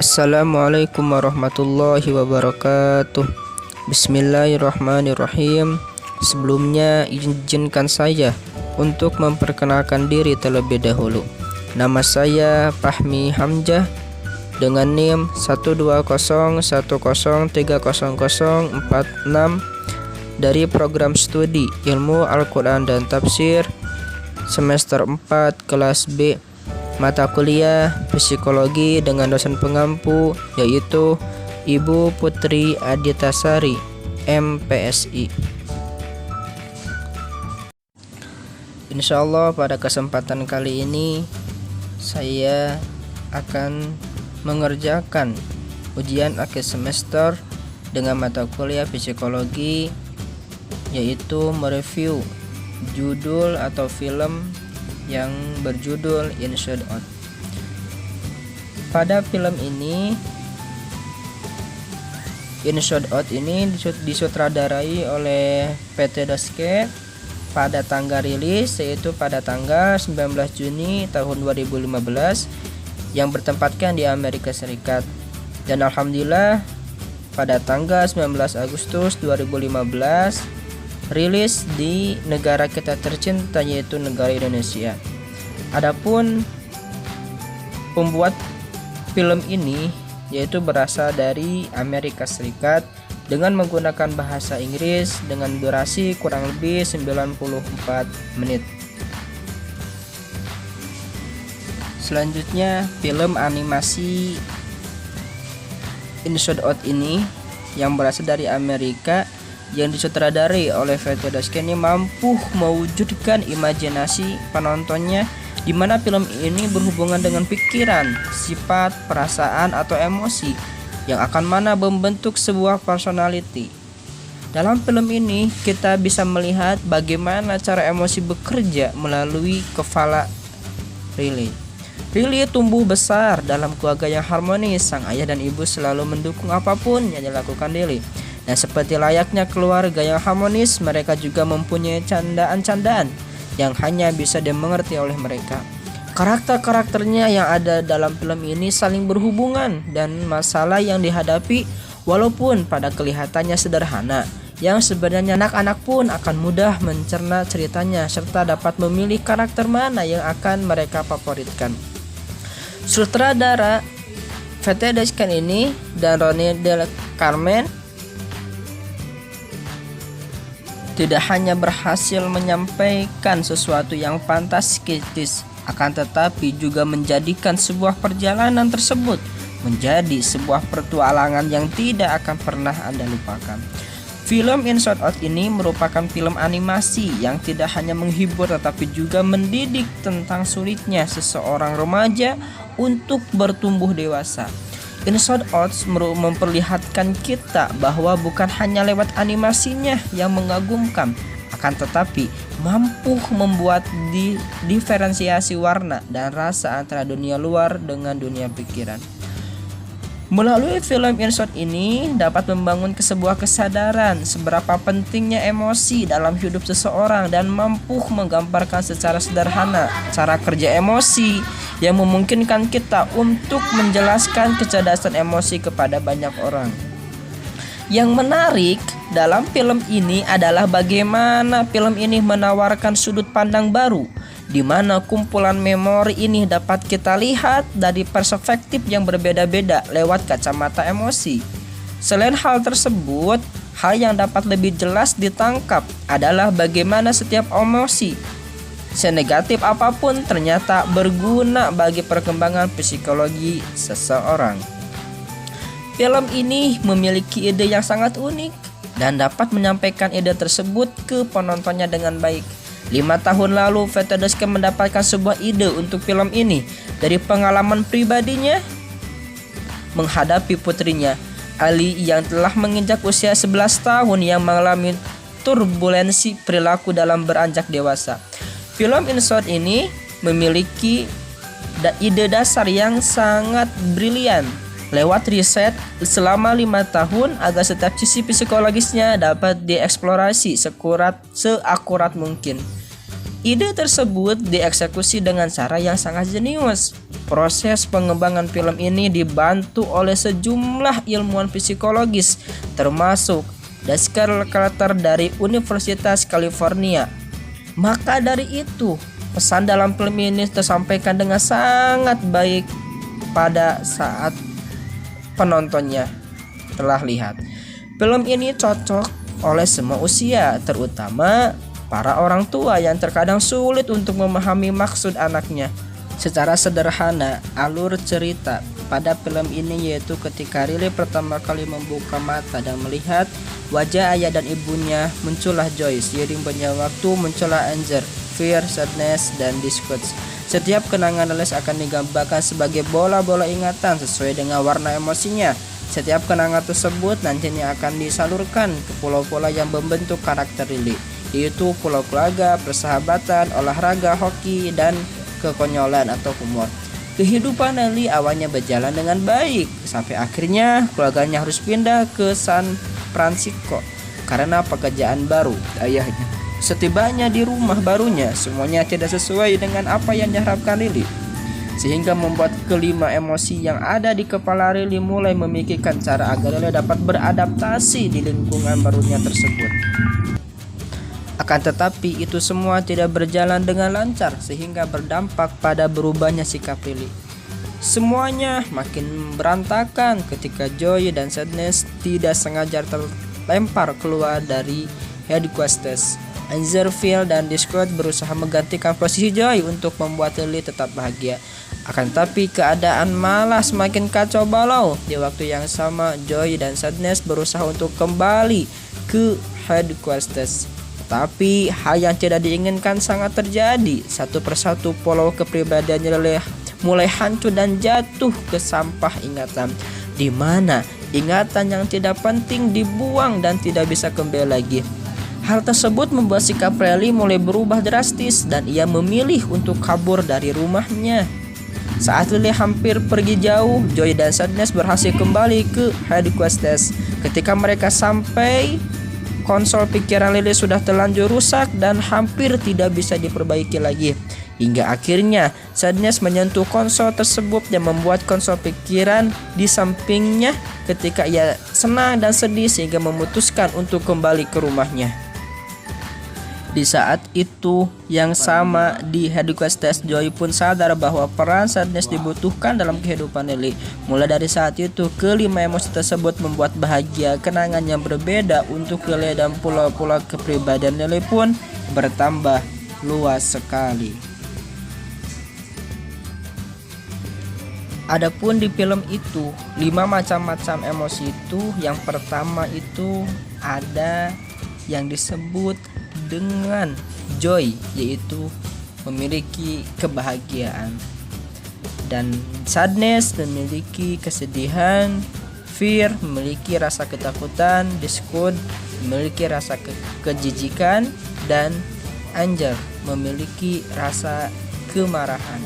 Assalamualaikum warahmatullahi wabarakatuh. Bismillahirrahmanirrahim. Sebelumnya izinkan saya untuk memperkenalkan diri terlebih dahulu. Nama saya Fahmi Hamzah dengan NIM 12010300046 dari program studi Ilmu Al-Quran dan Tafsir semester 4 kelas B, mata kuliah psikologi dengan dosen pengampu yaitu Ibu Putri Aditasari MPSI. Insyaallah pada kesempatan kali ini saya akan mengerjakan ujian akhir semester dengan mata kuliah psikologi, yaitu mereview judul atau film yang berjudul Inside Out. Pada film ini, Inside Out ini disutradarai oleh PT Daske pada tanggal rilis yaitu pada tanggal 19 Juni tahun 2015 yang bertempatkan di Amerika Serikat, dan alhamdulillah pada tanggal 19 Agustus 2015 rilis di negara kita tercinta yaitu negara Indonesia. Adapun pembuat film ini yaitu berasal dari Amerika Serikat dengan menggunakan bahasa Inggris dengan durasi kurang lebih 94 menit. Selanjutnya, film animasi Inside Out ini yang berasal dari Amerika yang disutradarai oleh PT Daske ini mampu mewujudkan imajinasi penontonnya, di mana film ini berhubungan dengan pikiran, sifat, perasaan atau emosi yang akan mana membentuk sebuah personality. Dalam film ini kita bisa melihat bagaimana cara emosi bekerja melalui kepala Riley. Riley tumbuh besar dalam keluarga yang harmonis. Sang ayah dan ibu selalu mendukung apapun yang dilakukan Riley. Dan seperti layaknya keluarga yang harmonis, mereka juga mempunyai candaan-candaan yang hanya bisa dimengerti oleh mereka. Karakter-karakternya yang ada dalam film ini saling berhubungan, dan masalah yang dihadapi walaupun pada kelihatannya sederhana, yang sebenarnya anak-anak pun akan mudah mencerna ceritanya serta dapat memilih karakter mana yang akan mereka favoritkan. Sutradara PT Daske ini dan Ronnie Del Carmen tidak hanya berhasil menyampaikan sesuatu yang fantastis, akan tetapi juga menjadikan sebuah perjalanan tersebut menjadi sebuah petualangan yang tidak akan pernah Anda lupakan. Film Inside Out ini merupakan film animasi yang tidak hanya menghibur tetapi juga mendidik tentang sulitnya seseorang remaja untuk bertumbuh dewasa. Inside Out memperlihatkan kita bahwa bukan hanya lewat animasinya yang mengagumkan, akan tetapi mampu membuat diferensiasi warna dan rasa antara dunia luar dengan dunia pikiran. Melalui film Inside ini dapat membangun sebuah kesadaran seberapa pentingnya emosi dalam hidup seseorang dan mampu menggambarkan secara sederhana cara kerja emosi yang memungkinkan kita untuk menjelaskan kecerdasan emosi kepada banyak orang. Yang menarik dalam film ini adalah bagaimana film ini menawarkan sudut pandang baru, di mana kumpulan memori ini dapat kita lihat dari perspektif yang berbeda-beda lewat kacamata emosi. Selain hal tersebut, hal yang dapat lebih jelas ditangkap adalah bagaimana setiap emosi, senegatif apapun, ternyata berguna bagi perkembangan psikologi seseorang. Film ini memiliki ide yang sangat unik dan dapat menyampaikan ide tersebut ke penontonnya dengan baik. 5 tahun lalu PT Daske mendapatkan sebuah ide untuk film ini dari pengalaman pribadinya menghadapi putrinya Ali yang telah menginjak usia 11 tahun yang mengalami turbulensi perilaku dalam beranjak dewasa. Film Inside ini memiliki ide dasar yang sangat brilian lewat riset selama 5 tahun agar setiap sisi psikologisnya dapat dieksplorasi seakurat mungkin. Ide tersebut dieksekusi dengan cara yang sangat jenius. Proses pengembangan film ini dibantu oleh sejumlah ilmuwan psikologis, termasuk Dexter Carter dari Universitas California. Maka dari itu, pesan dalam film ini tersampaikan dengan sangat baik pada saat penontonnya telah lihat. Film ini cocok oleh semua usia, terutama para orang tua yang terkadang sulit untuk memahami maksud anaknya. Secara sederhana, alur cerita pada film ini yaitu ketika Riley pertama kali membuka mata dan melihat wajah ayah dan ibunya, muncullah Joy. Seiring berjalannya waktu, muncullah anger, fear, sadness, dan disgust. Setiap kenangan Riley akan digambarkan sebagai bola-bola ingatan sesuai dengan warna emosinya. Setiap kenangan tersebut nantinya akan disalurkan ke pulau-pulau yang membentuk karakter Riley, yaitu pulau keluarga, persahabatan, olahraga, hoki, dan kekonyolan atau humor. Kehidupan Riley awalnya berjalan dengan baik, sampai akhirnya keluarganya harus pindah ke San Francisco karena pekerjaan baru ayahnya. Setibanya di rumah barunya, semuanya tidak sesuai dengan apa yang diharapkan Riley, sehingga membuat kelima emosi yang ada di kepala Riley mulai memikirkan cara agar Riley dapat beradaptasi di lingkungan barunya tersebut. Akan tetapi itu semua tidak berjalan dengan lancar, sehingga berdampak pada berubahnya sikap Riley. Semuanya makin berantakan ketika Joy dan Sadness tidak sengaja terlempar keluar dari headquarters. Anger, fear, dan disgust berusaha menggantikan posisi Joy untuk membuat Riley tetap bahagia. Akan tetapi keadaan malah semakin kacau balau. Di waktu yang sama, Joy dan Sadness berusaha untuk kembali ke headquarters. Tetapi hal yang tidak diinginkan sangat terjadi. Satu persatu pola kepribadian Riley mulai hancur dan jatuh ke sampah ingatan, di mana ingatan yang tidak penting dibuang dan tidak bisa kembali lagi. Hal tersebut membuat sikap Riley mulai berubah drastis dan ia memilih untuk kabur dari rumahnya. Saat Riley hampir pergi jauh, Joy dan Sadness berhasil kembali ke headquarters. Ketika mereka sampai, konsol pikiran Riley sudah terlanjur rusak dan hampir tidak bisa diperbaiki lagi. Hingga akhirnya Sadness menyentuh konsol tersebut dan membuat konsol pikiran di sampingnya ketika ia senang dan sedih, sehingga memutuskan untuk kembali ke rumahnya. Di saat itu yang sama di headquarters, Joy pun sadar bahwa peran Sadness dibutuhkan dalam kehidupan Riley. Mulai dari saat itu, kelima emosi tersebut membuat bahagia kenangan yang berbeda untuk Riley, dan pulau-pulau kepribadian Riley pun bertambah luas sekali. Adapun di film itu, 5 macam-macam emosi itu, yang pertama itu ada yang disebut dengan joy, yaitu memiliki kebahagiaan, dan sadness memiliki kesedihan, fear memiliki rasa ketakutan, disgust memiliki rasa kejijikan, dan anger memiliki rasa kemarahan.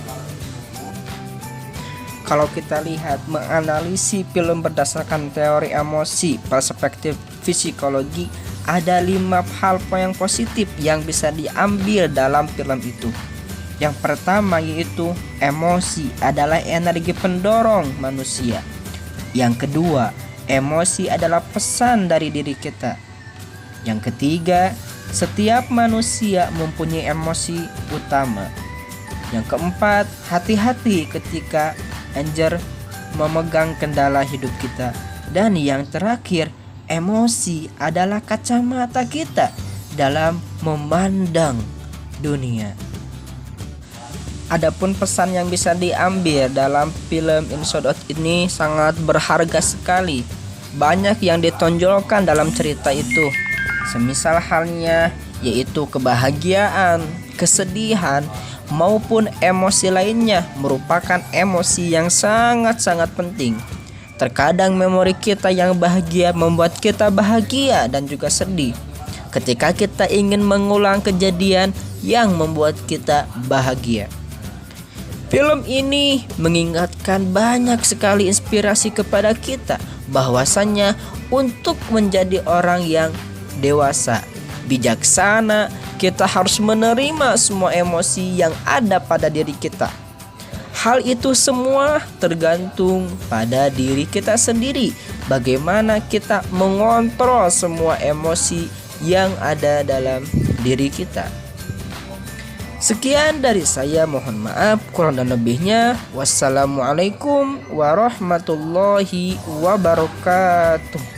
Kalau kita lihat menganalisis film berdasarkan teori emosi perspektif psikologi, ada 5 hal yang positif yang bisa diambil dalam film itu. Yang pertama yaitu emosi adalah energi pendorong manusia. Yang kedua, emosi adalah pesan dari diri kita. Yang ketiga, setiap manusia mempunyai emosi utama. Yang keempat, hati-hati ketika anger memegang kendala hidup kita. Dan yang terakhir, emosi adalah kacamata kita dalam memandang dunia. Adapun pesan yang bisa diambil dalam film Inside Out ini sangat berharga sekali. Banyak yang ditonjolkan dalam cerita itu, semisal halnya yaitu kebahagiaan, kesedihan, maupun emosi lainnya merupakan emosi yang sangat-sangat penting. Terkadang memori kita yang bahagia membuat kita bahagia dan juga sedih ketika kita ingin mengulang kejadian yang membuat kita bahagia. Film ini mengingatkan banyak sekali inspirasi kepada kita bahwasannya untuk menjadi orang yang dewasa, bijaksana, Kita harus menerima semua emosi yang ada pada diri kita. Hal itu semua tergantung pada diri kita sendiri. Bagaimana kita mengontrol semua emosi yang ada dalam diri kita. Sekian dari saya, mohon maaf kurang dan lebihnya. Wassalamualaikum warahmatullahi wabarakatuh.